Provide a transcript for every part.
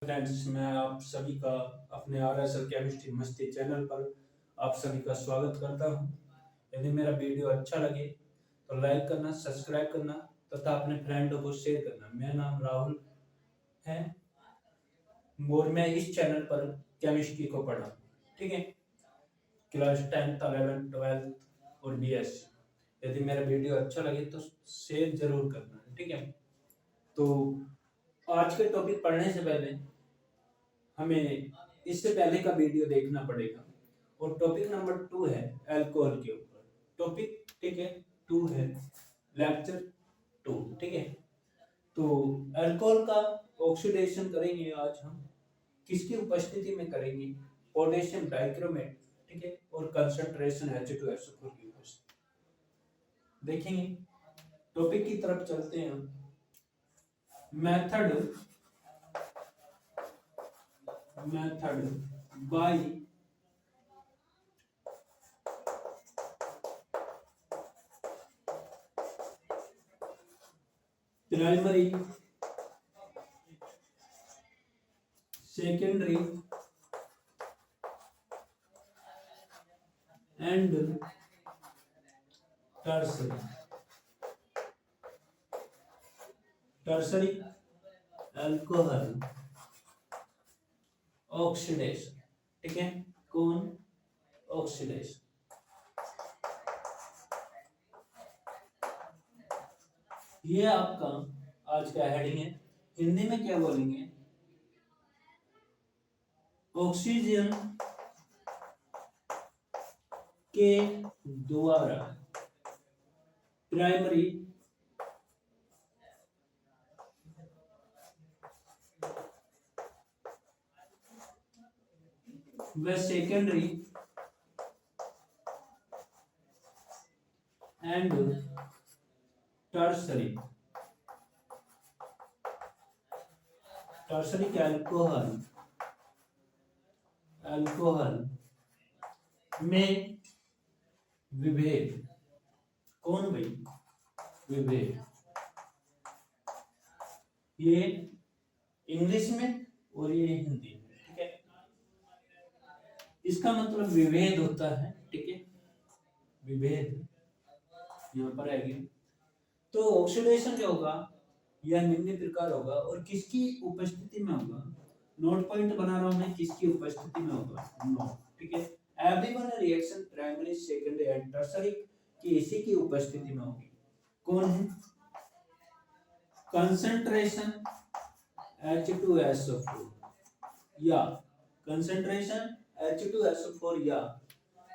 Friends, मैं आप सभी का अपने RSL केमिस्ट्री मस्ती चैनल पर आप सभी का स्वागत करता हूं। यदि मेरा वीडियो अच्छा लगे तो लाइक करना, सब्सक्राइब करना तथा अपने फ्रेंडों को शेयर करना। मेरा नाम राहुल है और मैं इस चैनल पर केमिस्ट्री को पढ़ा, ठीक है, क्लास 10th 11th 12th और BSc। यदि मेरा वीडियो अच्छा लगे तो शेयर जरूर करना, ठीक है। तो आज के टॉपिक पढ़ने से पहले हमें इससे पहले का वीडियो देखना पड़ेगा और टॉपिक नंबर 2 है अल्कोहल के ऊपर टॉपिक, ठीक है। 2 है लेक्चर 2, ठीक है। तो अल्कोहल का ऑक्सीडेशन करेंगे आज हम। किसकी उपस्थिति में करेंगे? पोटेशियम डाइक्रोमेट, ठीक है, और कंसंट्रेशन H2SO4 की उपस्थिति देखेंगे। टॉपिक की तरफ चलते हैं हम। Method by primary, secondary and tertiary alcohol oxidation, ठीक है। कौन? ऑक्सीडेशन। ये आपका आज का हेडिंग है। हिंदी में क्या बोलेंगे? ऑक्सीजन के द्वारा प्राइमरी व सेकेंडरी एंड टर्सरी के अल्कोहल में विभेद। कौन भाई? विभेद। ये इंग्लिश में और ये हिंदी में, ठीक है। इसका मतलब विभेद होता है, ठीक है। विभेद यहाँ पर आएगी। तो ऑक्सीडेशन जो होगा यह निम्न प्रकार होगा और किसकी उपस्थिति में होगा? नोट पॉइंट बना रहा हूं मैं, किसकी उपस्थिति में होगा? नोट, ठीक है। Everyone reaction primary, secondary and tertiary की इसी की उपस्थिति में होगी। कौन है? कंसंट्रेशन H2SO4 या कंसंट्रेशन H2SO4 या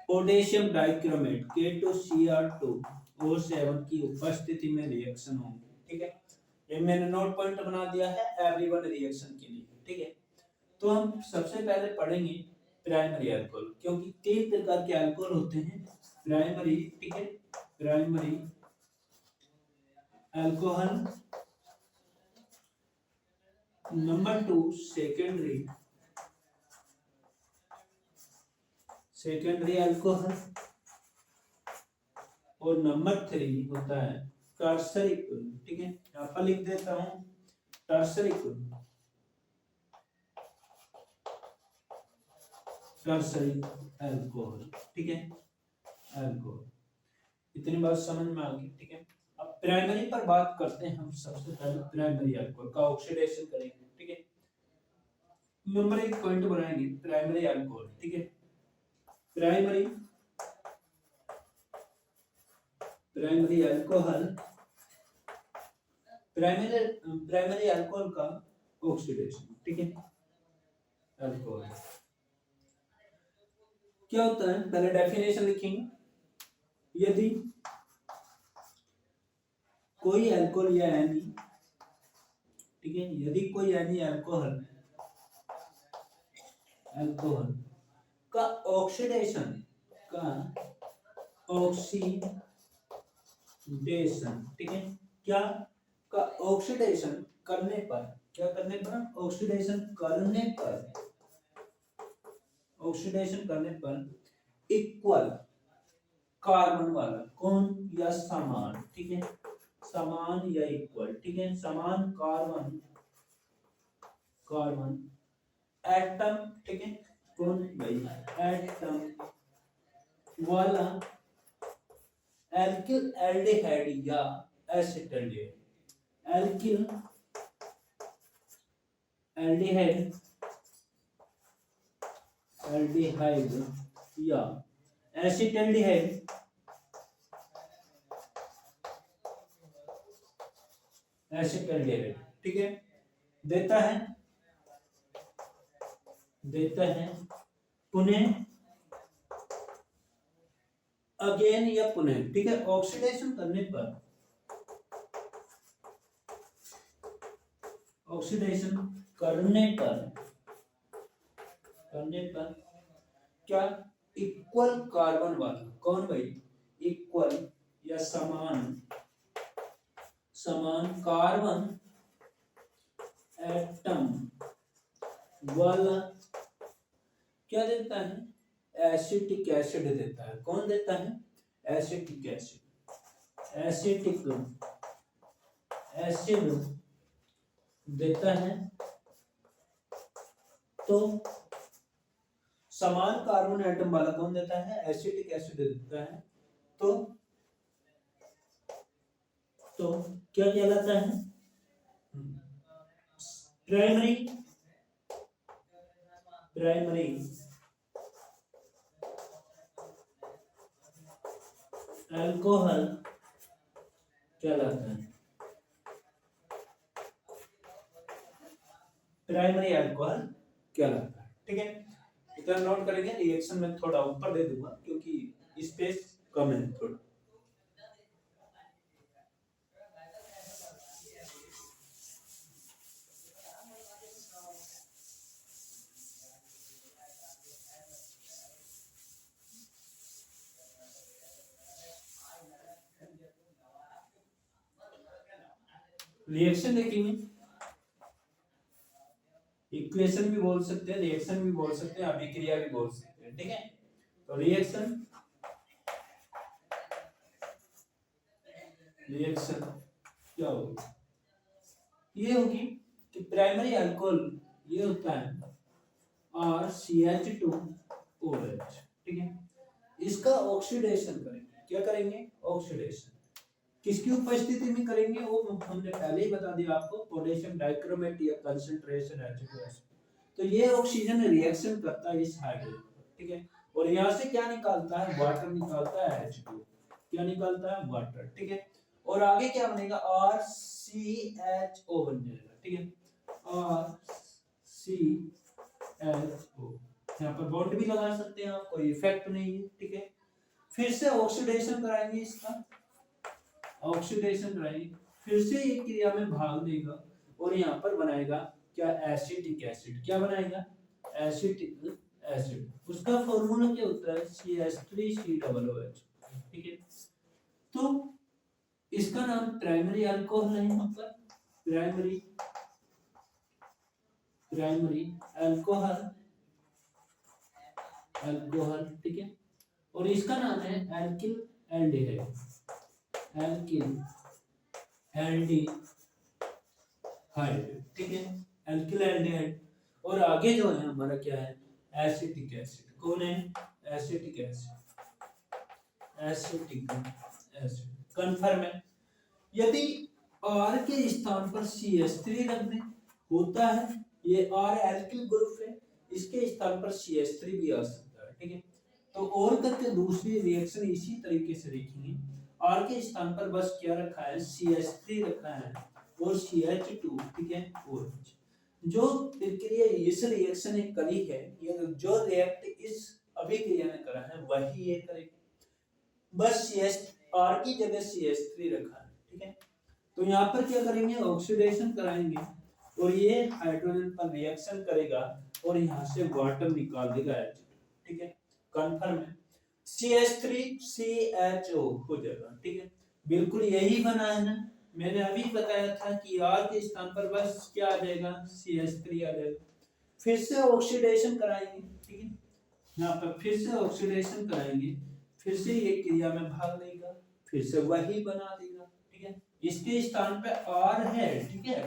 पोटेशियम डाइक्रोमेट K2Cr2O7 की उपस्थिति में रिएक्शन होंगे, ठीक है। ये मैंने नोट पॉइंट बना दिया है एवरीवन रिएक्शन के लिए, ठीक है। तो हम सबसे पहले पढ़ेंगे प्राइमरी अल्कोहल, क्योंकि 3 प्रकार के अल्कोहल होते हैं। प्राइमरी, ठीक है, primary alcohol. Number 2 secondary alcohol और नंबर 3 होता है टर्सरी, ठीक है। यहाँ पर लिख देता हूं टर्सरी अल्कोहल, ठीक है। अल्कोहल, इतनी बात समझ में आ गई, ठीक है। अब प्राइमरी पर बात करते हैं हम। सबसे पहले प्राइमरी अल्कोहल का ऑक्सीडेशन करेंगे, ठीक है। नंबर 1 पॉइंट बनाएंगे प्राइमरी अल्कोहल, ठीक है। प्राइमरी अल्कोहल, प्राइमरी अल्कोहल का ऑक्सीडेशन, ठीक है। अल्कोहल क्या होता है? पहले डेफिनेशन लिखेंगे। यदि कोई अल्कोहल या एनी, ठीक है, यदि कोई एनी अल्कोहल का ऑक्सीडेशन ठीक है, क्या का ऑक्सीडेशन करने पर, क्या करने पर? ऑक्सीडेशन करने पर इक्वल कार्बन वाला, कौन? या समान, ठीक है, समान या इक्वल, ठीक है, समान कार्बन एटम, ठीक है, कौन भाई, एटम वाला एल्किल एल्डिहाइड या एसिटाल्डिहाइड, एल्किल एल्डिहाइड, एल्डिहाइड या एसिटाल्डिहाइड, एसिटाल्डिहाइड, ठीक है, देता है पुनः अगेन या पुनः, ठीक है, ऑक्सीडेशन करने पर, ऑक्सीडेशन करने पर क्या इक्वल कार्बन वाला, कौन भाई, इक्वल या समान कार्बन एटम वाला क्या देता है, एसिटिक एसिड देता है, कौन देता है, एसिटिक एसिड, एसिटिक एसिड देता है। तो समान कार्बन एटम वाला कौन देता है, एसिटिक एसिड देता है। तो क्या कहलाता है, प्राइमरी अल्कोहल कहलाता है, प्राइमरी अल्कोहल कहलाता है, ठीक है, इतना नोट करेंगे। रिएक्शन में थोड़ा ऊपर दे दूंगा क्योंकि स्पेस कम है थोड़ा। रिएक्शन देखेंगे, इक्वेशन भी बोल सकते हैं, रिएक्शन भी बोल सकते हैं, अभिक्रिया भी बोल सकते हैं, ठीक है। तो रिएक्शन क्या होगी, ये होगी कि प्राइमरी अल्कोहल ये होता है RCH2OH, ठीक है, इसका ऑक्सीडेशन करेंगे, क्या करेंगे, ऑक्सीडेशन किसकी उपस्थिति में करेंगे, वो हमने पहले ही बता दिया आपको, पोटेशियम डाइक्रोमेट या कंसंट्रेशन H2S। तो ये ऑक्सीजन रिएक्शन करता है इस हाइड्रोजन, ठीक है, और यहाँ से क्या निकालता है, वाटर निकालता है, H2, क्या निकालता है, वाटर, ठीक है, और आगे क्या बनेगा, RCHO बन जाएगा, ठीक है, RCHO, यहाँ पर बॉन्ड भी लगा सकते हैं आप, कोई इफेक्ट नहीं है, ठीक है। फिर से ऑक्सीडेशन कराएंगे, इसका ऑक्सीडेशन कराएंगे, फिर से एक क्रिया में भाग देगा और यहाँ पर बनाएगा क्या, एसिटिक एसिड, क्या बनाएगा, एसिटिक एसिड, उसका फॉर्मूला क्या होता है, CH3COOH, ठीक है। तो इसका नाम प्राइमरी अल्कोहल है, यहाँ पर प्राइमरी अल्कोहल, ठीक है, और इसका नाम है एल्किल एल्डिहाइड, ठीक है, एल्किल एल्डिहाइड। और आगे जो है हमारा क्या है, एसिटिक एसिड, कौन है, एसिटिक एसिड, कंफर्म है। यदि R के स्थान पर CH3 रख दें, होता है, ये R एल्किल ग्रुप है, इसके स्थान पर CH3 भी आ सकता है, ठीक है। तो और करके दूसरी रिएक्शन इसी तरीके से देखेंगे, R के स्थान पर बस क्या रखा है, CH3 रखा है और CH2, ठीक है, OH। जो प्रक्रिया इस रिएक्शन ने करी है, ये जो रिएक्ट इस अभिक्रिया ने करा है वही ये करेगा, बस R की जगह CH3 रखा है, ठीक है। तो यहाँ पर क्या करेंगे, ऑक्सीडेशन कराएंगे और ये हाइड्रोजन पर रिएक्शन करेगा और यहाँ से वाटर निकाल देगा, ठीक है, कंफर्म है, CH3CHO हो जाएगा, ठीक है, बिल्कुल यही बना है ना, मैंने अभी बताया था कि R के स्थान पर बस क्या आ जाएगा, CH3 आ जाएगा। फिर से ऑक्सीडेशन कराएंगे, ठीक है, यहाँ पर फिर से ऑक्सीडेशन कराएंगे, फिर से ये क्रिया में भाग लेगा, फिर से वही बना देगा, ठीक है, इसके स्थान पे R है, ठीक है,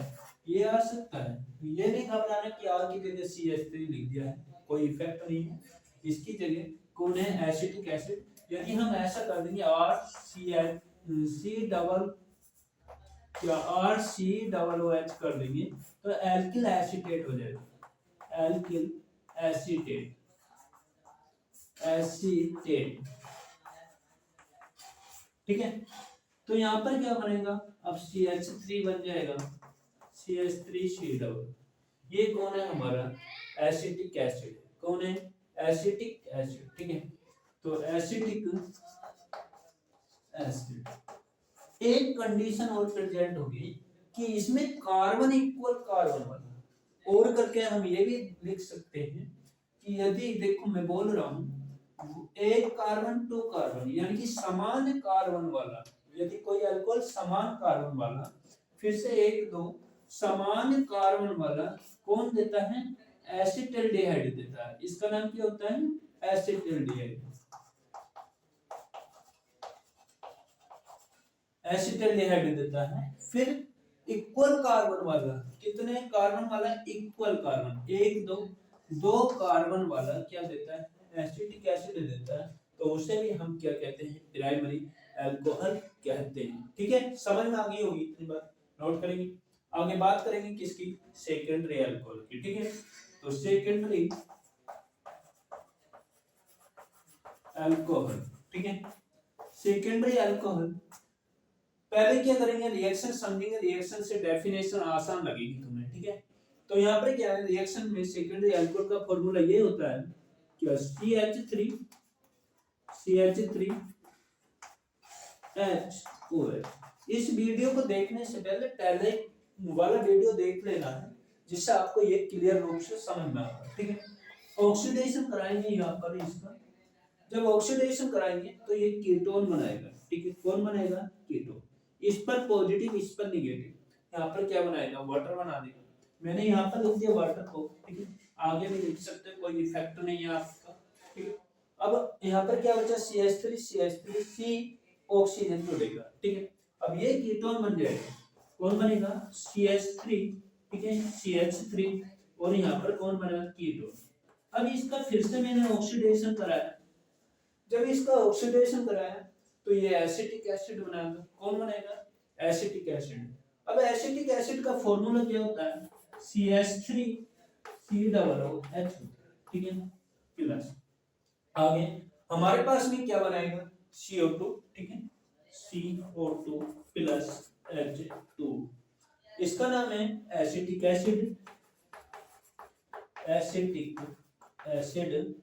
ये आ सकता है। ये नहीं घबराना कि आर की जगह CH3 लिख दिया है, कोई इफेक्ट नहीं है। इसकी जगह कौन है, एसिटिक एसिड। यदि हम ऐसा कर देंगे R C H C double या R C double O H कर देंगे तो एल्किल एसीटेट हो जाएगा, एल्किल एसीटेट, एसीटेट, ठीक है। तो यहाँ पर क्या बनेगा, अब CH3 बन जाएगा, CH3 सी डबल। ये कौन है हमारा, एसिटिक एसिड। कौन है, एसिटिक एसिड, ठीक है। तो एसिटिक एसिड, एक कंडीशन और प्रेजेंट होगी कि इसमें कार्बन इक्वल कार्बन वाला, और करके हम ये भी लिख सकते हैं कि यदि देखो मैं बोल रहा हूं एक कार्बन टू कार्बन यानी कि समान कार्बन वाला, यदि कोई अल्कोहल समान कार्बन वाला, फिर से एक दो समान कार्बन वाला कौन देता है, एसिटल्डिहाइड देता है। इसका नाम क्या होता है, एसिटल्डिहाइड, एसिटल्डिहाइड देता है। फिर इक्वल कार्बन वाला, कितने कार्बन वाला, इक्वल कार्बन, एक दो दो कार्बन वाला क्या देता है, एसिटिक एसिड देता है। तो उसे भी हम क्या कहते हैं, प्राइमरी अल्कोहल कहते हैं। ठीक है, समझ में आ गई होगी, इतनी बात नोट करेंगे। आगे बात करेंगे किसकी, सेकेंडरी अल्कोहल की। ठीक है, तो सेकेंडरी अल्कोहल, ठीक है, सेकेंडरी अल्कोहल पहले क्या करेंगे, रिएक्शन समझेंगे। रिएक्शन से डेफिनेशन आसान लगेगी तुम्हें, ठीक है। तो यहाँ पर क्या है, रिएक्शन में सेकेंडरी अल्कोहल का फॉर्मूला ये होता है कि CH3HOH। इस वीडियो को देखने से पहले वाला वीडियो देख लेना है, जिससे आपको ये क्लियर रूप से समझ में आएगा, ठीक है। ऑक्सीडेशन कराएंगे यहाँ पर इसका, जब ऑक्सीडेशन कराएंगे तो ये कीटोन बनाएगा, ठीक है। कौन बनेगा, कीटोन। इस पर पॉजिटिव, इस पर निगेटिव, यहाँ पर क्या बनाएगा, वाटर बना देगा। मैंने यहाँ पर लिख दिया वाटर को, ठीक है। आगे भी लिख सकते हैं, कोई इफेक्ट नहीं है आपका, ठीक है। अब यहाँ पर क्या बचा, CH3 सी ऑक्सीजन जुड़ेगा, ठीक है। अब ये कीटोन बन जाएगा, कौन बनेगा, CH3, ठीक है, CH3, और यहाँ पर कौन बनेगा, कीटोन। अब इसका फिर से मैंने ऑक्सीडेशन कराया, जब इसका ऑक्सीडेशन कराया तो ये एसिटिक एसिड बनाएगा। कौन बनेगा, एसिटिक एसिड। अब एसिटिक एसिड का फॉर्मूला क्या होता है, CH3COOH, ठीक है, प्लस आगे हमारे पास में क्या बनाएगा, CO2, ठीक है, CO2 प्लस H2। इसका नाम है acetic acid, acetic acid.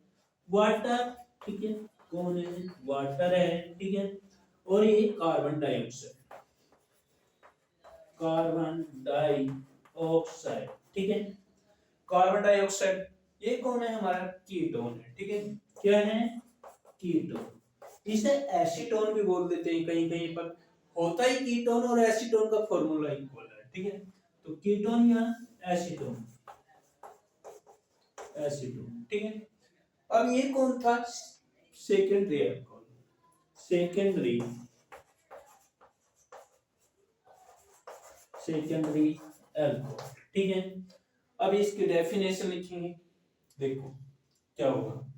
Water, ठीक है, कौन है, वाटर है, ठीक है। और ये कार्बन डाइऑक्साइड, कार्बन डाइऑक्साइड, ठीक है, कार्बन डाइऑक्साइड। ये कौन है, हमारा कीटोन है, ठीक है। क्या है, कीटोन। इसे एसीटोन भी बोल देते हैं, कहीं कहीं पर होता ही कीटोन और एसीटोन का फॉर्मूला इक्वल है, ठीक है। तो कीटोन या एसीटोन, एसीटोन, ठीक है। अब ये कौन था, सेकेंडरी अल्कोहल, सेकेंडरी अल्कोहल, ठीक है। अब इसकी डेफिनेशन लिखेंगे, देखो क्या होगा।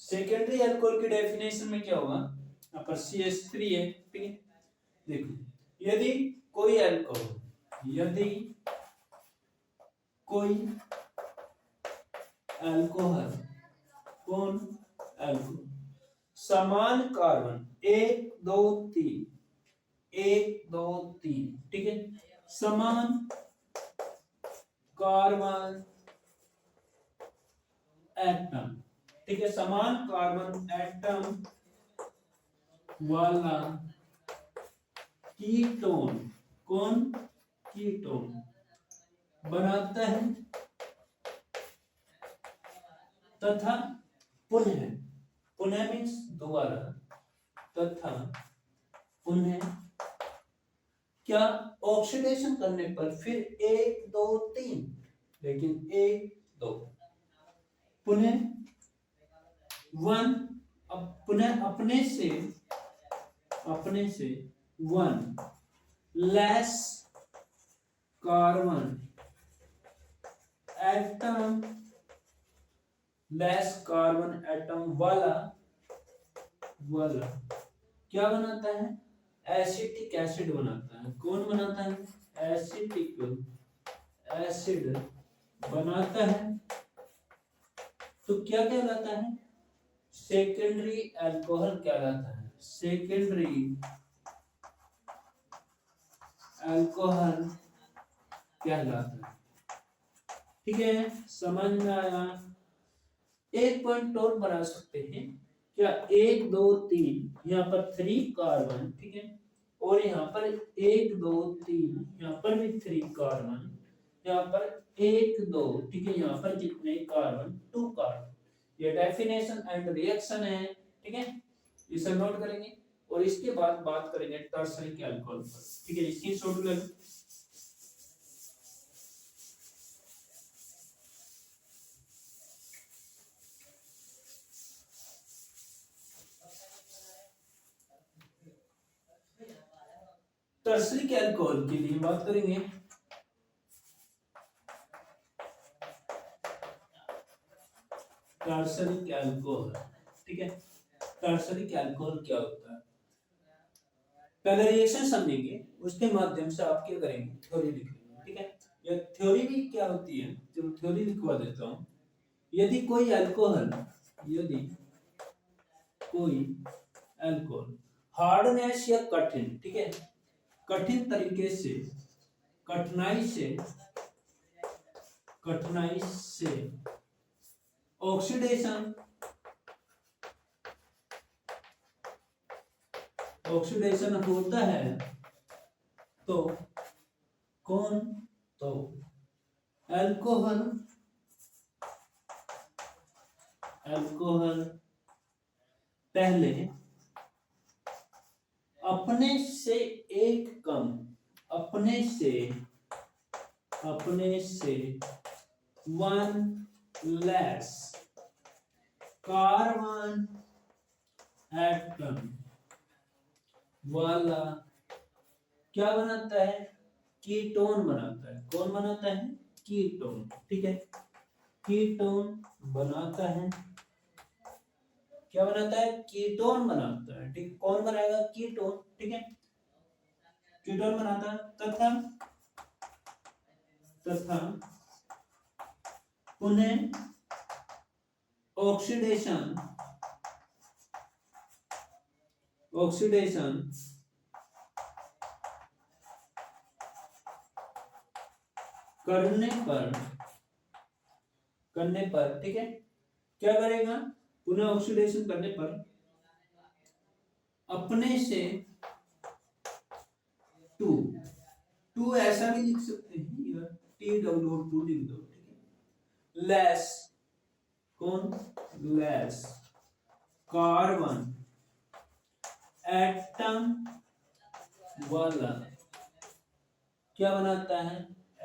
सेकेंडरी अल्कोहल की डेफिनेशन में क्या होगा, यहाँ पर CH3 है, ठीक है। देखो, यदि कोई अल्कोहल, यदि कोई अल्कोहल, कौन, अल्कोहल समान कार्बन 1 2 3, 1 2 3, ठीक है, समान कार्बन एटम, ठीक है, समान कार्बन एटम वाला कीटोन, कौन, कीटोन बनाता है तथा पुनः, पुनः मीन्स दोबारा, तथा पुनः क्या, ऑक्सीडेशन करने पर फिर 1 2 3, लेकिन 1 2 पुनः वन, पुनः अपने से one less carbon atom, less carbon atom वाला क्या बनाता है? एसिटिक एसिड बनाता है। कौन बनाता है? एसिटिक एसिड बनाता है। तो क्या कहलाता है? सेकेंडरी अल्कोहल कहलाता है। सेकेंडरी अल्कोहल कहलाता है। ठीक है, समझ में आया? एक पॉइंट और बना सकते हैं क्या? 1 2 3 यहाँ पर 3 कार्बन, ठीक है, और यहाँ पर 1 2 3 यहाँ पर भी 3 कार्बन, यहाँ पर 1 2, ठीक है, यहाँ पर कितने कार्बन? 2 कार्बन। ये डेफिनेशन एंड रिएक्शन है, ठीक है, इसे नोट करेंगे और इसके बाद बात करेंगे टर्सरी अल्कोहल पर। ठीक है, इसकी शॉर्ट ले लो। टर्सरी अल्कोहल के लिए बात करेंगे। टर्सरी अल्कोहल, ठीक है, टर्सरी अल्कोहल क्या होता है? पहले रिएक्शन समझेंगे, उसके माध्यम से आप क्या करेंगे? थ्योरी लिख लेंगे। ठीक है, ये थ्योरी भी क्या होती है, जो थ्योरी लिखवा देता हूं। यदि कोई अल्कोहल हार्डनेस या कठिन, ठीक है, कठिन तरीके से, कठिनाई से ऑक्सीडेशन होता है, तो कौन? तो अल्कोहल पहले अपने से वन लेस कार्बन एटम वाला क्या बनाता है? कीटोन बनाता है। कौन बनाता है? कीटोन। ठीक है, कीटोन बनाता है। क्या बनाता है? कीटोन बनाता है। ठीक, कौन बनाएगा? कीटोन। ठीक है, कीटोन बनाता है तथा उन्हें ऑक्सीडेशन करने पर, ठीक है, क्या करेगा? पुनः ऑक्सीडेशन करने पर अपने से टू ऐसा भी लिख सकते हैं, TWO2 लिख दो। ठीक है, लेस, कौन? लेस कार्बन एटम वाला क्या बनाता है?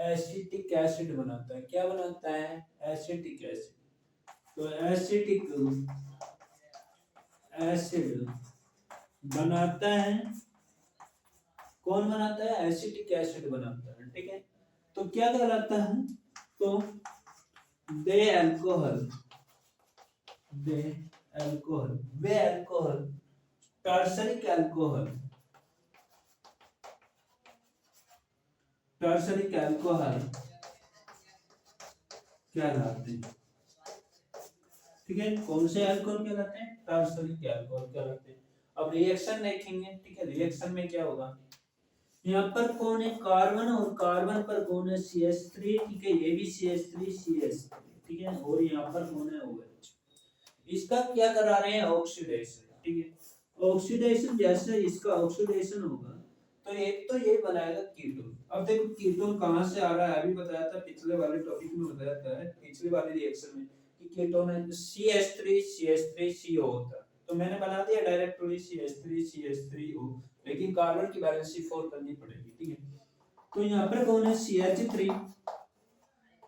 एसिटिक एसिड बनाता है। क्या बनाता है? Acetic acid. तो एसिटिक एसिड बनाता है। कौन बनाता है? एसिटिक एसिड बनाता है। ठीक है, तो क्या कहलाता है? तो वे अल्कोहल टर्सरी अल्कोहल कहलाते हैं। ठीक है, कौन से अल्कोहल कहलाते हैं? टर्सरी अल्कोहल कहलाते हैं। अब रिएक्शन देखेंगे। ठीक है, रिएक्शन में क्या होगा? यहाँ पर कौन है? कार्बन, और कार्बन पर कौन है? CH3। ठीक है, ये भी CH3 ठीक है, और यहाँ पर कौन है? OH। इसका क्या करा रहे हैं? ऑक्सीडेशन। ठीक है, ऑक्सीडेशन, जैसे इसका ऑक्सीडेशन होगा तो एक तो ये बनाएगा कीटोन। अब देखो कीटोन कहां से आ रहा है, अभी बताया था, पिछले वाले टॉपिक में बताया था, पिछले वाले रिएक्शन में, कि कीटोन है CH3CO होता है। तो मैंने बना दिया डायरेक्टली CH3CO, लेकिन कार्बन की वैलेंसी 4 करनी पड़ेगी। ठीक है, तो यहाँ पर कौन है? CH3,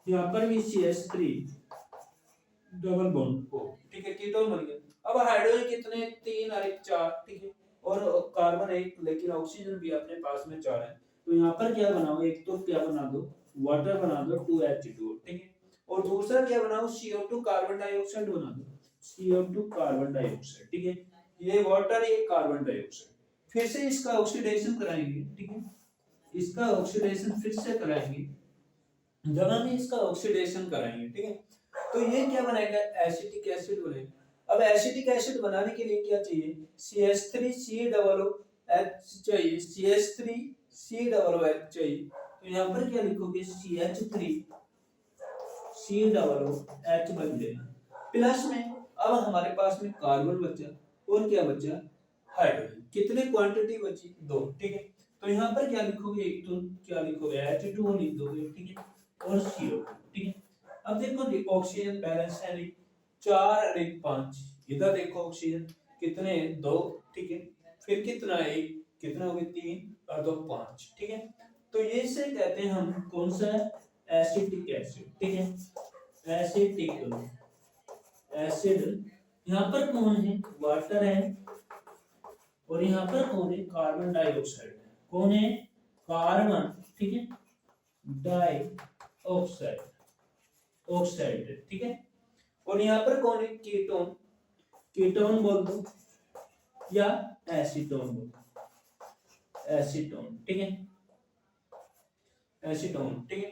यहाँ पर भी CH3, डबल बॉन्ड हो, ठीक है, कीटोन बन गया। अब हाइड्रोजन कितने, 3 और 1 4, ठीक है, और कार्बन 1, लेकिन ऑक्सीजन भी अपने पास में 4 है। तो यहाँ पर क्या बनाओ, एक तो क्या बना दो, वाटर बना दो 2H2, ठीक है, और दूसरा क्या बनाओ, CO2 कार्बन डाइऑक्साइड बना दो, CO2 कार्बन डाइऑक्साइड, ठीक है, ये वाटर ये कार्बन डाइऑक्साइड। फिर से इसका ऑक्सीडेशन कराएंगे, ठीक है, इसका ऑक्सीडेशन फिर से कराएंगे। जब हम इसका ऑक्सीडेशन कराएंगे, ठीक है, तो ये क्या बनेगा, एसिटिक एसिड बनेगा। अब एसिटिक एसिड बनाने के लिए क्या चाहिए, CH3COOH चाहिए, CH3COOH चाहिए। तो यहाँ पर क्या लिखोगे, CH3COOH बन जाएगा। प्लस में अब हमारे पास में कार्बन बचा और क्या बचा, हाइड्रोजन। कितने क्वांटिटी बची, 2, ठीक है। तो यहाँ पर क्या लिखोगे, एक तो क्या लिखोगे, H2O लिख दोगे, ठीक है, और CO2, ठीक है। अब देखो ऑक्सीजन बैलेंस है नहीं, 4 और 1 5, इधर देखो ऑक्सीजन कितने, 2, ठीक है, फिर कितना 1, कितना हो गए 3 और 2 5, ठीक है। तो ये से कहते हैं हम कौन सा है, एसिटिक एसिड, ठीक है, एसिटिक एसिड। यहाँ पर कौन है, वाटर है, और यहाँ पर कौन है, कार्बन डाइऑक्साइड है। कौन है, कार्बन, ठीक है, डाइऑक्साइड, ऑक्साइड, ठीक है। और यहाँ पर कौन है, कीटोन, कीटोन बोल दो या एसीटोन बोल दो, एसीटोन, ठीक है, एसीटोन, ठीक है।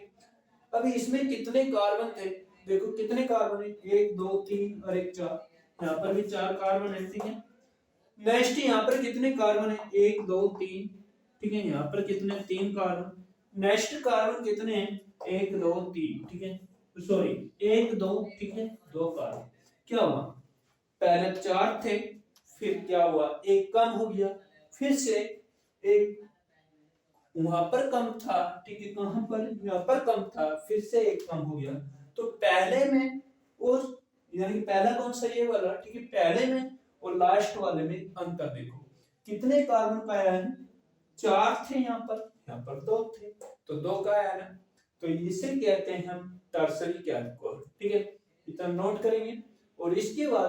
अभी इसमें कितने कार्बन थे, देखो कितने कार्बन है, 1 2 3 और 1 4, यहाँ पर भी 4 कार्बन है, ठीक है। नेक्स्ट यहाँ पर कितने कार्बन है, 1 2 3, ठीक है, यहाँ पर कितने, 3 कार्बन। नेक्स्ट कार्बन कितने हैं, 1 2 3, ठीक है, सॉरी 1 2, ठीक है, 2 कार्बन। क्या हुआ, पहले 4 थे, फिर क्या हुआ, एक कम हो गया, फिर से एक वहां पर कम था, ठीक है, कहां पर, यहाँ पर कम था, फिर से एक कम हो गया। तो पहले में और यानी कि पहला कौन सा, ये वाला, ठीक है, पहले में और लास्ट वाले में अंतर देखो, कितने कार्बन का आयन, 4 थे यहाँ पर 2 थे, तो 2 का आयन है। तो इसे कहते हैं हम टर्सरी केमिकल, ठीक है, इतना नोट करेंगे। और इसके बाद